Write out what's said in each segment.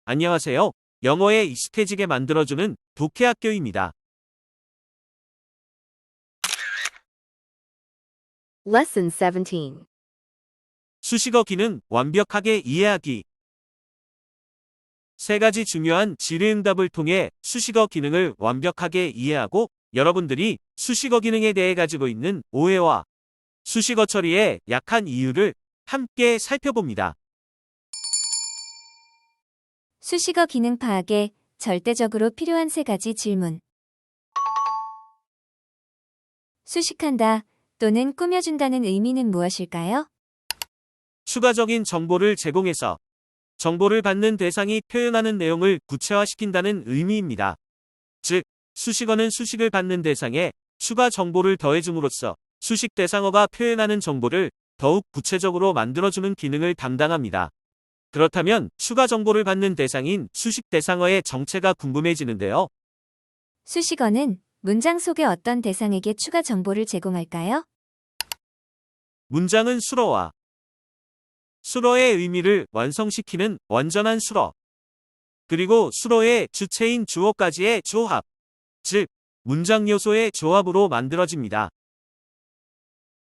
안녕하세요. 영어에 익숙해지게 만들어주는 독해학교입니다. Lesson 17. 수식어 기능 완벽하게 이해하기. 세 가지 중요한 질의응답을 통해 수식어 기능을 완벽하게 이해하고 여러분들이 수식어 기능에 대해 가지고 있는 오해와 수식어 처리의 약한 이유를 함께 살펴봅니다. 수식어 기능 파악에 절대적으로 필요한 세 가지 질문. 수식한다 또는 꾸며준다는 의미는 무엇일까요? 추가적인 정보를 제공해서 정보를 받는 대상이 표현하는 내용을 구체화시킨다는 의미입니다. 즉, 수식어는 수식을 받는 대상에 추가 정보를 더해줌으로써 수식 대상어가 표현하는 정보를 더욱 구체적으로 만들어주는 기능을 담당합니다. 그렇다면 추가 정보를 받는 대상인 수식 대상어의 정체가 궁금해지는데요. 수식어는 문장 속의 어떤 대상에게 추가 정보를 제공할까요? 문장은 수어와 수어의 의미를 완성시키는 완전한 수어, 그리고 수어의 주체인 주어까지의 조합, 즉 문장 요소의 조합으로 만들어집니다.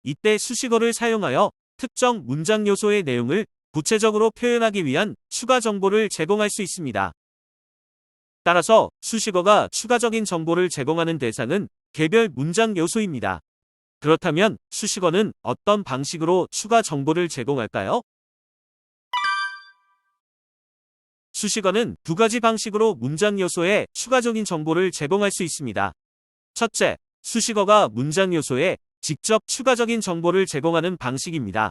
이때 수식어를 사용하여 특정 문장 요소의 내용을 구체적으로 표현하기 위한 추가 정보를 제공할 수 있습니다. 따라서 수식어가 추가적인 정보를 제공하는 대상은 개별 문장 요소입니다. 그렇다면 수식어는 어떤 방식으로 추가 정보를 제공할까요? 수식어는 두 가지 방식으로 문장 요소에 추가적인 정보를 제공할 수 있습니다. 첫째, 수식어가 문장 요소에 직접 추가적인 정보를 제공하는 방식입니다.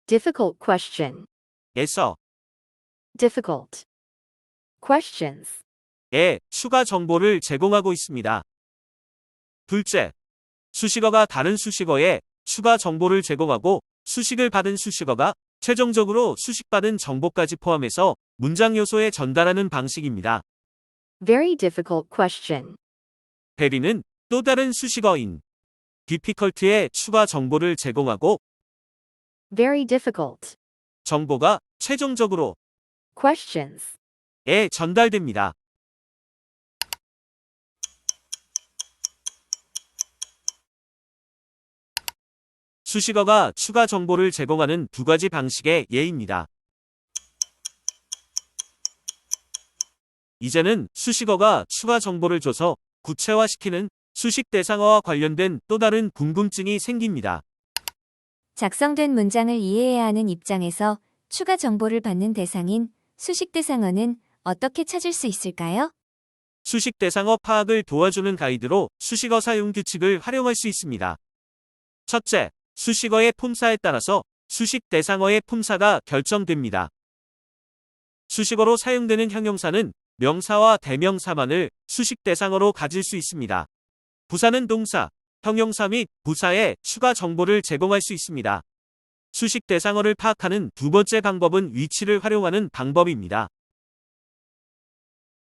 Difficult question. 에서 Difficult. Questions. 에 추가 정보를 제공하고 있습니다. 둘째, 수식어가 다른 수식어에 추가 정보를 제공하고 수식을 받은 수식어가 최종적으로 수식받은 정보까지 포함해서 문장 요소에 전달하는 방식입니다. Very difficult question. 베리는 또 다른 수식어인 difficult에 추가 정보를 제공하고 Very difficult. 정보가 최종적으로 Questions. 에 전달됩니다. 수식어가 추가 정보를 제공하는 두 가지 방식의 예입니다. 이제는 수식어가 추가 정보를 줘서 구체화시키는 수식 대상어와 관련된 또 다른 궁금증이 생깁니다. 작성된 문장을 이해해야 하는 입장에서 추가 정보를 받는 대상인 수식 대상어는 어떻게 찾을 수 있을까요? 수식 대상어 파악을 도와주는 가이드로 수식어 사용 규칙을 활용할 수 있습니다. 첫째, 수식어의 품사에 따라서 수식 대상어의 품사가 결정됩니다. 수식어로 사용되는 형용사는 명사와 대명사만을 수식 대상어로 가질 수 있습니다. 부사는 동사, 형용사 및 부사에 추가 정보를 제공할 수 있습니다. 수식 대상어를 파악하는 두 번째 방법은 위치를 활용하는 방법입니다.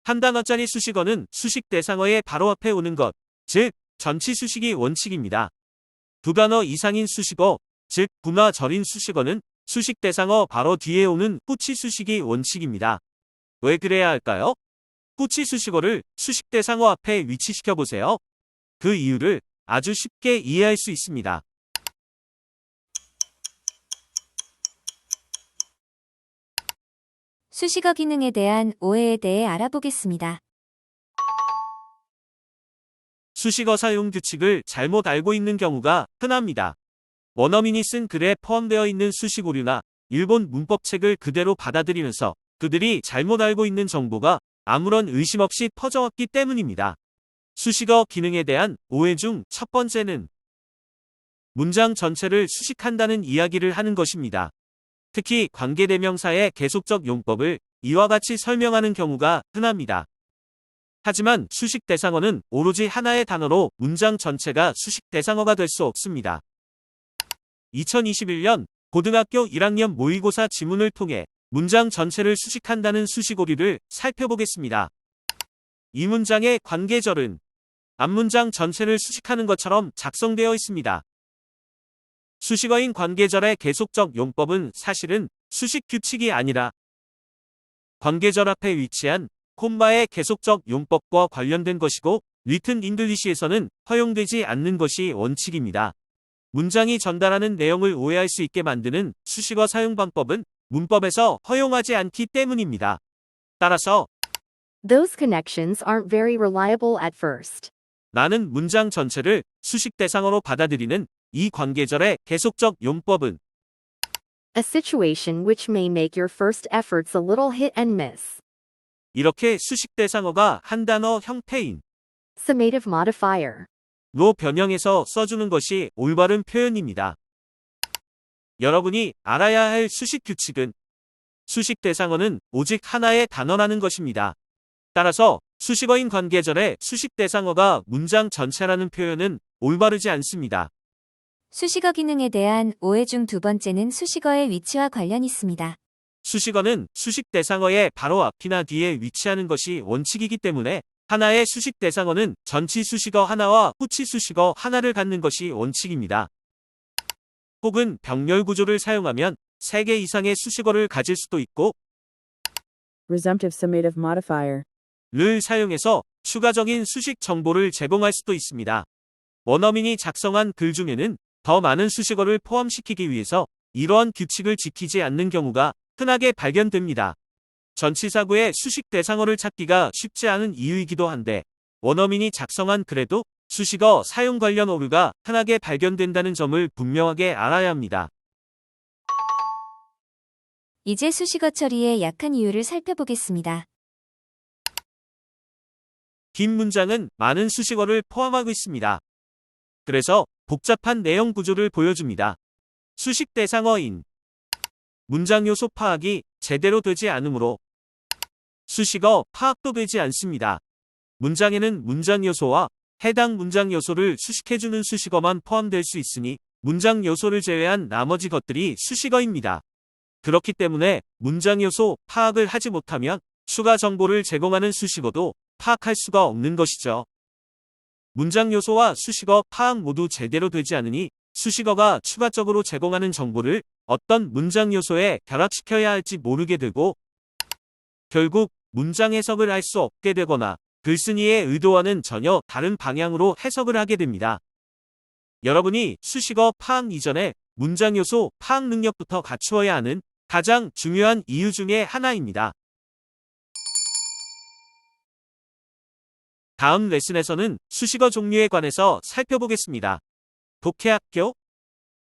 한 단어짜리 수식어는 수식 대상어의 바로 앞에 오는 것, 즉 전치 수식이 원칙입니다. 두 단어 이상인 수식어, 즉 부나 절인 수식어는 수식 대상어 바로 뒤에 오는 후치 수식이 원칙입니다. 왜 그래야 할까요? 후치 수식어를 수식 대상어 앞에 위치시켜 보세요. 그 이유를 아주 쉽게 이해할 수 있습니다. 수식어 기능에 대한 오해에 대해 알아보겠습니다. 수식어 사용 규칙을 잘못 알고 있는 경우가 흔합니다. 원어민이 쓴 글에 포함되어 있는 수식 오류나 일본 문법책을 그대로 받아들이면서 그들이 잘못 알고 있는 정보가 아무런 의심 없이 퍼져왔기 때문입니다. 수식어 기능에 대한 오해 중 첫 번째는 문장 전체를 수식한다는 이야기를 하는 것입니다. 특히 관계대명사의 계속적 용법을 이와 같이 설명하는 경우가 흔합니다. 하지만 수식 대상어는 오로지 하나의 단어로 문장 전체가 수식 대상어가 될 수 없습니다. 2021년 고등학교 1학년 모의고사 지문을 통해 문장 전체를 수식한다는 수식 오류를 살펴보겠습니다. 이 문장의 관계절은 앞문장 전체를 수식하는 것처럼 작성되어 있습니다. 수식어인 관계절의 계속적 용법은 사실은 수식 규칙이 아니라 관계절 앞에 위치한 콤마의 계속적 용법과 관련된 것이고 리튼 잉글리시에서는 허용되지 않는 것이 원칙입니다. 문장이 전달하는 내용을 오해할 수 있게 만드는 수식어 사용 방법은 문법에서 허용하지 않기 때문입니다. 따라서 Those connections aren't very reliable at first. 나는 문장 전체를 수식 대상어로 받아들이는 이 관계절의 계속적 용법은 A situation which may make your first efforts a little hit and miss. 이렇게 수식 대상어가 한 단어 형태인 Summative modifier. 로 변형해서 써주는 것이 올바른 표현입니다. 여러분이 알아야 할 수식 규칙은 수식 대상어는 오직 하나의 단어라는 것입니다. 따라서 수식어인 관계절에 수식 대상어가 문장 전체라는 표현은 올바르지 않습니다. 수식어 기능에 대한 오해 중 두 번째는 수식어의 위치와 관련 있습니다. 수식어는 수식 대상어의 바로 앞이나 뒤에 위치하는 것이 원칙이기 때문에 하나의 수식 대상어는 전치 수식어 하나와 후치 수식어 하나를 갖는 것이 원칙입니다. 혹은 병렬 구조를 사용하면 3개 이상의 수식어를 가질 수도 있고 Resumptive summative modifier. 를 사용해서 추가적인 수식 정보를 제공할 수도 있습니다. 원어민이 작성한 글 중에는 더 많은 수식어를 포함시키기 위해서 이러한 규칙을 지키지 않는 경우가 흔하게 발견됩니다. 전치사구의 수식 대상어를 찾기가 쉽지 않은 이유이기도 한데 원어민이 작성한 글에도 수식어 사용 관련 오류가 흔하게 발견된다는 점을 분명하게 알아야 합니다. 이제 수식어 처리의 약한 이유를 살펴보겠습니다. 긴 문장은 많은 수식어를 포함하고 있습니다. 그래서 복잡한 내용 구조를 보여줍니다. 수식 대상어인 문장 요소 파악이 제대로 되지 않으므로 수식어 파악도 되지 않습니다. 문장에는 문장 요소와 해당 문장 요소를 수식해주는 수식어만 포함될 수 있으니 문장 요소를 제외한 나머지 것들이 수식어입니다. 그렇기 때문에 문장 요소 파악을 하지 못하면 추가 정보를 제공하는 수식어도 파악할 수가 없는 것이죠. 문장 요소와 수식어 파악 모두 제대로 되지 않으니 수식어가 추가적으로 제공하는 정보를 어떤 문장 요소에 결합시켜야 할지 모르게 되고 결국 문장 해석을 할 수 없게 되거나 글쓴이의 의도와는 전혀 다른 방향으로 해석을 하게 됩니다. 여러분이 수식어 파악 이전에 문장 요소 파악 능력부터 갖추어야 하는 가장 중요한 이유 중에 하나입니다. 다음 레슨에서는 수식어 종류에 관해서 살펴보겠습니다. 독해학교